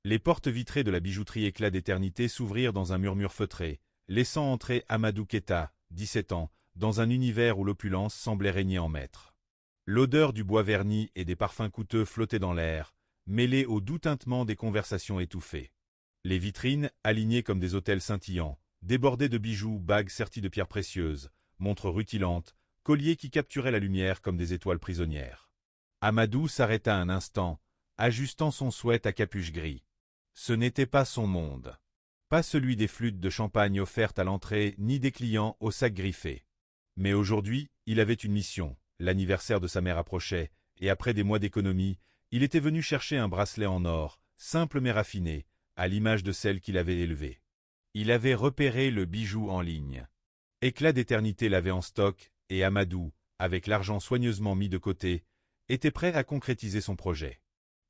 Les portes vitrées de la bijouterie Éclat d'éternité s'ouvrirent dans un murmure feutré, laissant entrer Amadou Keita, 17 ans, dans un univers où l'opulence semblait régner en maître. L'odeur du bois verni et des parfums coûteux flottait dans l'air, mêlée au doux tintement des conversations étouffées. Les vitrines, alignées comme des autels scintillants, débordaient de bijoux, bagues serties de pierres précieuses, montres rutilantes, colliers qui capturaient la lumière comme des étoiles prisonnières. Amadou s'arrêta un instant, ajustant son sweat à capuche gris. Ce n'était pas son monde. Pas celui des flûtes de champagne offertes à l'entrée, ni des clients aux sacs griffés. Mais aujourd'hui, il avait une mission. L'anniversaire de sa mère approchait, et après des mois d'économie, il était venu chercher un bracelet en or, simple mais raffiné, à l'image de celle qu'il avait élevée. Il avait repéré le bijou en ligne. Éclat d'éternité l'avait en stock, et Amadou, avec l'argent soigneusement mis de côté, était prêt à concrétiser son projet.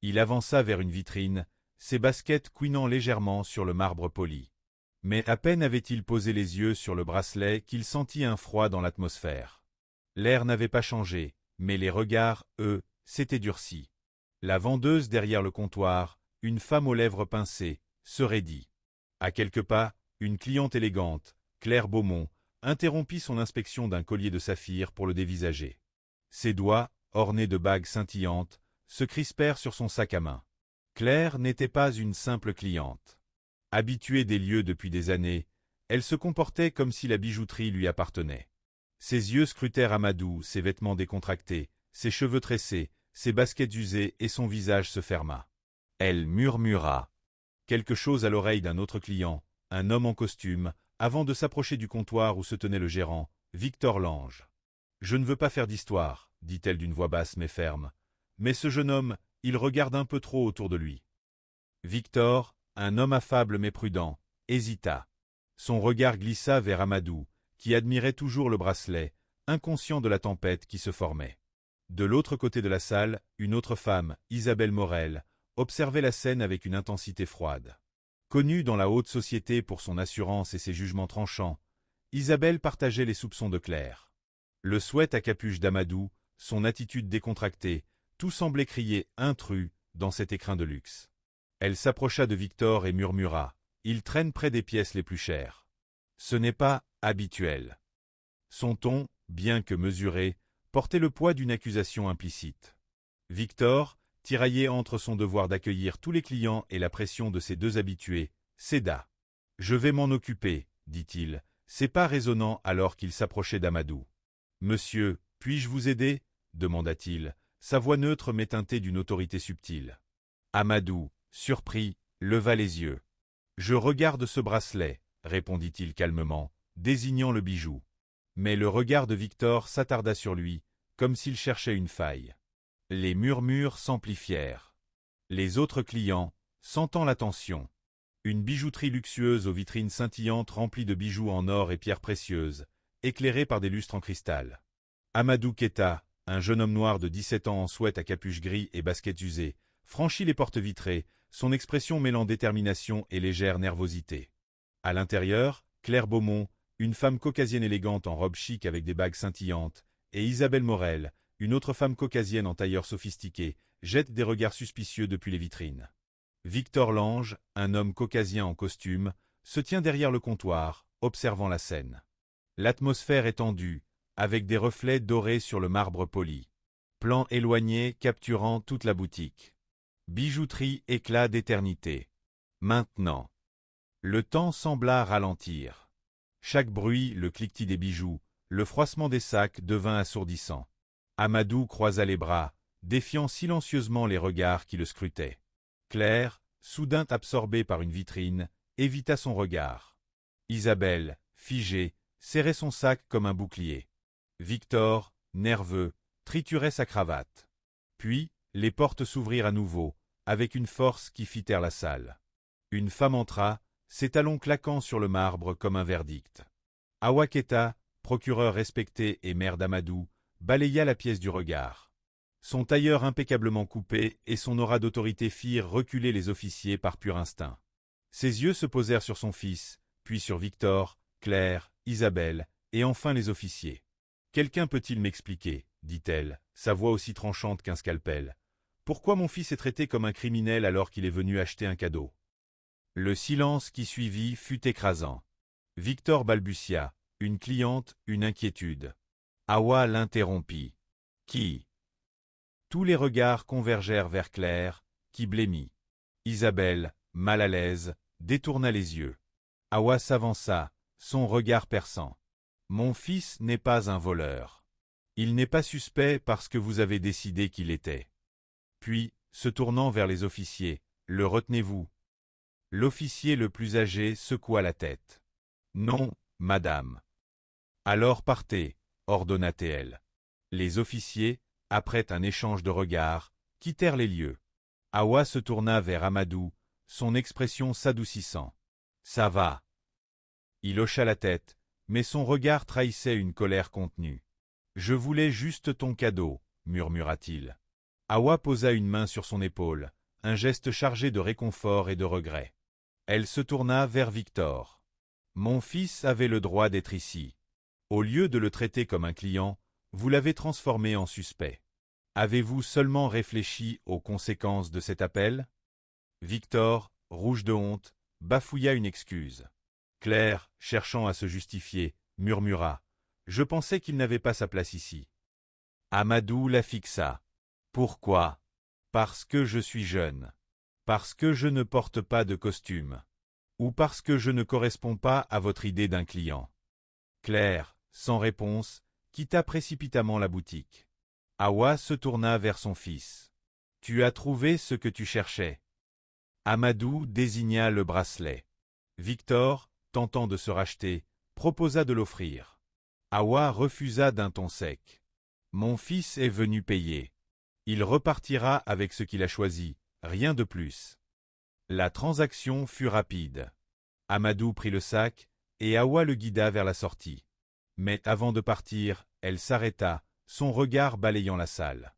Il avança vers une vitrine, ses baskets couinant légèrement sur le marbre poli. Mais à peine avait-il posé les yeux sur le bracelet qu'il sentit un froid dans l'atmosphère. L'air n'avait pas changé, mais les regards, eux, s'étaient durcis. La vendeuse derrière le comptoir, une femme aux lèvres pincées, se raidit. À quelques pas, une cliente élégante, Claire Beaumont, interrompit son inspection d'un collier de saphir pour le dévisager. Ses doigts, ornés de bagues scintillantes, se crispèrent sur son sac à main. Claire n'était pas une simple cliente. Habituée des lieux depuis des années, elle se comportait comme si la bijouterie lui appartenait. Ses yeux scrutèrent Amadou, ses vêtements décontractés, ses cheveux tressés, ses baskets usées et son visage se ferma. Elle murmura quelque chose à l'oreille d'un autre client, un homme en costume, avant de s'approcher du comptoir où se tenait le gérant, Victor Lange. « Je ne veux pas faire d'histoire, dit-elle d'une voix basse mais ferme. Mais ce jeune homme, il regarde un peu trop autour de lui. » Victor, un homme affable mais prudent, hésita. Son regard glissa vers Amadou, qui admirait toujours le bracelet, inconscient de la tempête qui se formait. De l'autre côté de la salle, une autre femme, Isabelle Morel, observait la scène avec une intensité froide. Connue dans la haute société pour son assurance et ses jugements tranchants, Isabelle partageait les soupçons de Claire. Le sweat à capuche d'Amadou, son attitude décontractée, tout semblait crier « intrus » dans cet écrin de luxe. Elle s'approcha de Victor et murmura « Il traîne près des pièces les plus chères. » Ce n'est pas habituel. Son ton, bien que mesuré, portait le poids d'une accusation implicite. Victor, tiraillé entre son devoir d'accueillir tous les clients et la pression de ses deux habitués, céda. « Je vais m'en occuper, dit-il, ses pas résonnant alors qu'il s'approchait d'Amadou. « Monsieur, puis-je vous aider » demanda-t-il, sa voix neutre mais teintée d'une autorité subtile. Amadou, surpris, leva les yeux. « Je regarde ce bracelet, » répondit-il calmement, désignant le bijou. Mais le regard de Victor s'attarda sur lui, comme s'il cherchait une faille. Les murmures s'amplifièrent. Les autres clients, sentant la tension. Une bijouterie luxueuse aux vitrines scintillantes remplies de bijoux en or et pierres précieuses, éclairée par des lustres en cristal. Amadou Keita, un jeune homme noir de 17 ans en sweat à capuche gris et baskets usées, franchit les portes vitrées, son expression mêlant détermination et légère nervosité. À l'intérieur, Claire Beaumont, une femme caucasienne élégante en robe chic avec des bagues scintillantes, et Isabelle Morel, une autre femme caucasienne en tailleur sophistiqué, jettent des regards suspicieux depuis les vitrines. Victor Lange, un homme caucasien en costume, se tient derrière le comptoir, observant la scène. L'atmosphère est tendue, avec des reflets dorés sur le marbre poli. Plan éloigné capturant toute la boutique. Bijouterie éclat d'éternité. Maintenant. Le temps sembla ralentir. Chaque bruit, le cliquetis des bijoux, le froissement des sacs devint assourdissant. Amadou croisa les bras, défiant silencieusement les regards qui le scrutaient. Claire, soudain absorbée par une vitrine, évita son regard. Isabelle, figée, serrait son sac comme un bouclier. Victor, nerveux, triturait sa cravate. Puis, les portes s'ouvrirent à nouveau, avec une force qui fit taire la salle. Une femme entra, ses talons claquant sur le marbre comme un verdict. Awa Keita, procureur respecté et maire d'Amadou, balaya la pièce du regard. Son tailleur impeccablement coupé et son aura d'autorité firent reculer les officiers par pur instinct. Ses yeux se posèrent sur son fils, puis sur Victor, Claire, Isabelle, et enfin les officiers. « Quelqu'un peut-il m'expliquer » dit-elle, sa voix aussi tranchante qu'un scalpel. « Pourquoi mon fils est traité comme un criminel alors qu'il est venu acheter un cadeau? Le silence qui suivit fut écrasant. Victor balbutia, une cliente, une inquiétude. Awa l'interrompit. Qui? Tous les regards convergèrent vers Claire, qui blêmit. Isabelle, mal à l'aise, détourna les yeux. Awa s'avança, son regard perçant. Mon fils n'est pas un voleur. Il n'est pas suspect parce que vous avez décidé qu'il était. Puis, se tournant vers les officiers, le retenez-vous? L'officier le plus âgé secoua la tête. Non, madame. Alors partez, ordonna-t-elle. Les officiers, après un échange de regards, quittèrent les lieux. Awa se tourna vers Amadou, son expression s'adoucissant. Ça va. Il hocha la tête, mais son regard trahissait une colère contenue. Je voulais juste ton cadeau, murmura-t-il. Awa posa une main sur son épaule, un geste chargé de réconfort et de regret. Elle se tourna vers Victor. Mon fils avait le droit d'être ici. Au lieu de le traiter comme un client, vous l'avez transformé en suspect. Avez-vous seulement réfléchi aux conséquences de cet appel? Victor, rouge de honte, bafouilla une excuse. Claire, cherchant à se justifier, murmura. Je pensais qu'il n'avait pas sa place ici. Amadou la fixa. Pourquoi? Parce que je suis jeune. Parce que je ne porte pas de costume. Ou parce que je ne corresponds pas à votre idée d'un client. Claire, sans réponse, quitta précipitamment la boutique. Awa se tourna vers son fils. Tu as trouvé ce que tu cherchais. Amadou désigna le bracelet. Victor, tentant de se racheter, proposa de l'offrir. Awa refusa d'un ton sec. Mon fils est venu payer. Il repartira avec ce qu'il a choisi, rien de plus. La transaction fut rapide. Amadou prit le sac, et Awa le guida vers la sortie. Mais avant de partir, elle s'arrêta, son regard balayant la salle.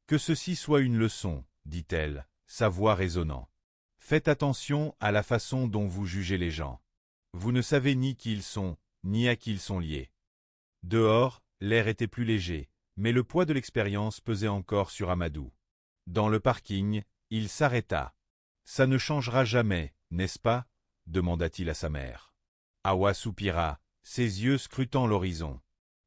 Que ceci soit une leçon, dit-elle, sa voix résonnant. Faites attention à la façon dont vous jugez les gens. Vous ne savez ni qui ils sont, ni à qui ils sont liés. Dehors, l'air était plus léger, mais le poids de l'expérience pesait encore sur Amadou. Dans le parking, il s'arrêta. Ça ne changera jamais, n'est-ce pas? Demanda-t-il à sa mère. Awa soupira, ses yeux scrutant l'horizon.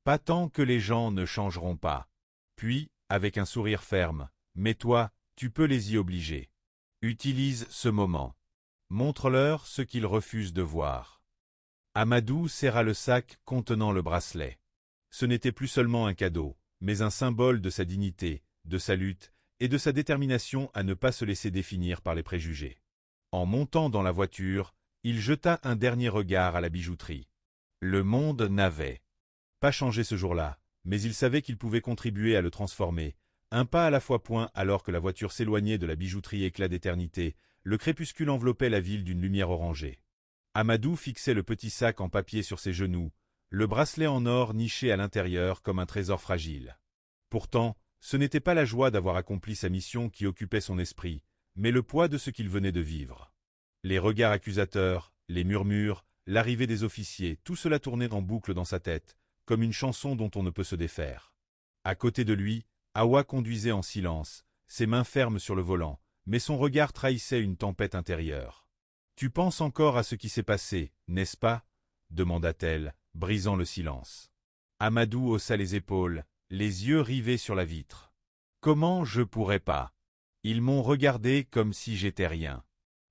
Pas tant que les gens ne changeront pas. Puis, avec un sourire ferme, mais toi, tu peux les y obliger. Utilise ce moment. Montre-leur ce qu'ils refusent de voir. Amadou serra le sac contenant le bracelet. Ce n'était plus seulement un cadeau, mais un symbole de sa dignité, de sa lutte, et de sa détermination à ne pas se laisser définir par les préjugés. En montant dans la voiture, il jeta un dernier regard à la bijouterie. Le monde n'avait pas changé ce jour-là, mais il savait qu'il pouvait contribuer à le transformer. Un pas à la fois point alors que la voiture s'éloignait de la bijouterie éclat d'éternité, le crépuscule enveloppait la ville d'une lumière orangée. Amadou fixait le petit sac en papier sur ses genoux, le bracelet en or niché à l'intérieur comme un trésor fragile. Pourtant, ce n'était pas la joie d'avoir accompli sa mission qui occupait son esprit, mais le poids de ce qu'il venait de vivre. Les regards accusateurs, les murmures, l'arrivée des officiers, tout cela tournait en boucle dans sa tête, comme une chanson dont on ne peut se défaire. À côté de lui, Awa conduisait en silence, ses mains fermes sur le volant, mais son regard trahissait une tempête intérieure. « Tu penses encore à ce qui s'est passé, n'est-ce pas ?» demanda-t-elle, brisant le silence. Amadou haussa les épaules, les yeux rivés sur la vitre. « Comment je pourrais pas? Ils m'ont regardé comme si j'étais rien.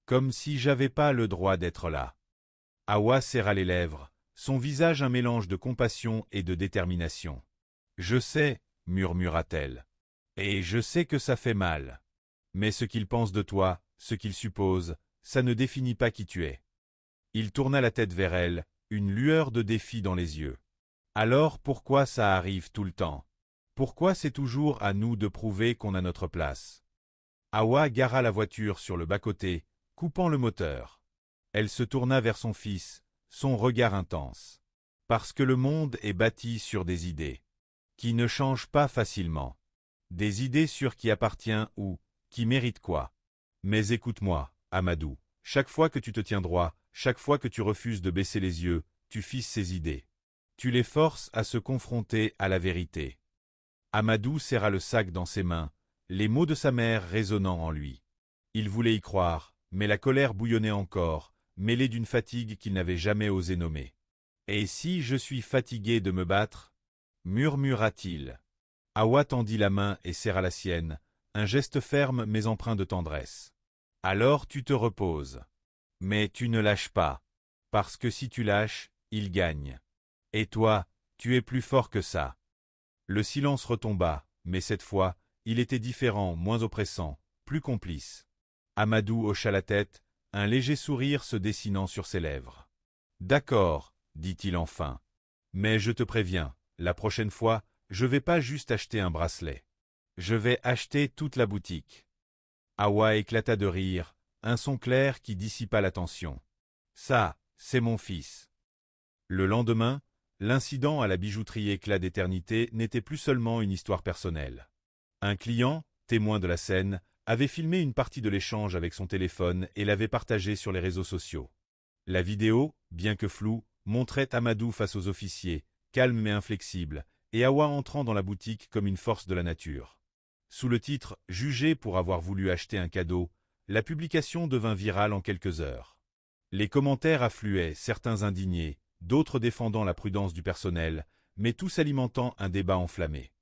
Comme si j'avais pas le droit d'être là. » Awa serra les lèvres, son visage un mélange de compassion et de détermination. « Je sais, » murmura-t-elle. « Et je sais que ça fait mal. Mais ce qu'ils pensent de toi, ce qu'ils supposent, ça ne définit pas qui tu es. » Il tourna la tête vers elle, une lueur de défi dans les yeux. « Alors pourquoi ça arrive tout le temps? Pourquoi c'est toujours à nous de prouver qu'on a notre place? » Awa gara la voiture sur le bas-côté, coupant le moteur. Elle se tourna vers son fils, son regard intense. « Parce que le monde est bâti sur des idées, qui ne changent pas facilement. Des idées sur qui appartient ou, qui mérite quoi. Mais écoute-moi, Amadou, chaque fois que tu te tiens droit, chaque fois que tu refuses de baisser les yeux, tu fisses ces idées. Tu les forces à se confronter à la vérité. » Amadou serra le sac dans ses mains, les mots de sa mère résonnant en lui. Il voulait y croire, mais la colère bouillonnait encore, mêlée d'une fatigue qu'il n'avait jamais osé nommer. « Et si je suis fatigué de me battre » murmura-t-il. Awa tendit la main et serra la sienne, un geste ferme mais empreint de tendresse. « Alors tu te reposes. Mais tu ne lâches pas. Parce que si tu lâches, il gagne. Et toi, tu es plus fort que ça. » Le silence retomba, mais cette fois, il était différent, moins oppressant, plus complice. Amadou hocha la tête, un léger sourire se dessinant sur ses lèvres. « D'accord, dit-il enfin. Mais je te préviens, la prochaine fois, je vais pas juste acheter un bracelet. Je vais acheter toute la boutique. » Awa éclata de rire, un son clair qui dissipa la tension. « Ça, c'est mon fils. » Le lendemain, l'incident à la bijouterie Éclat d'éternité n'était plus seulement une histoire personnelle. Un client, témoin de la scène, avait filmé une partie de l'échange avec son téléphone et l'avait partagé sur les réseaux sociaux. La vidéo, bien que floue, montrait Amadou face aux officiers, calme mais inflexible, et Awa entrant dans la boutique comme une force de la nature. Sous le titre « Jugé pour avoir voulu acheter un cadeau », la publication devint virale en quelques heures. Les commentaires affluaient, certains indignés, d'autres défendant la prudence du personnel, mais tous alimentant un débat enflammé.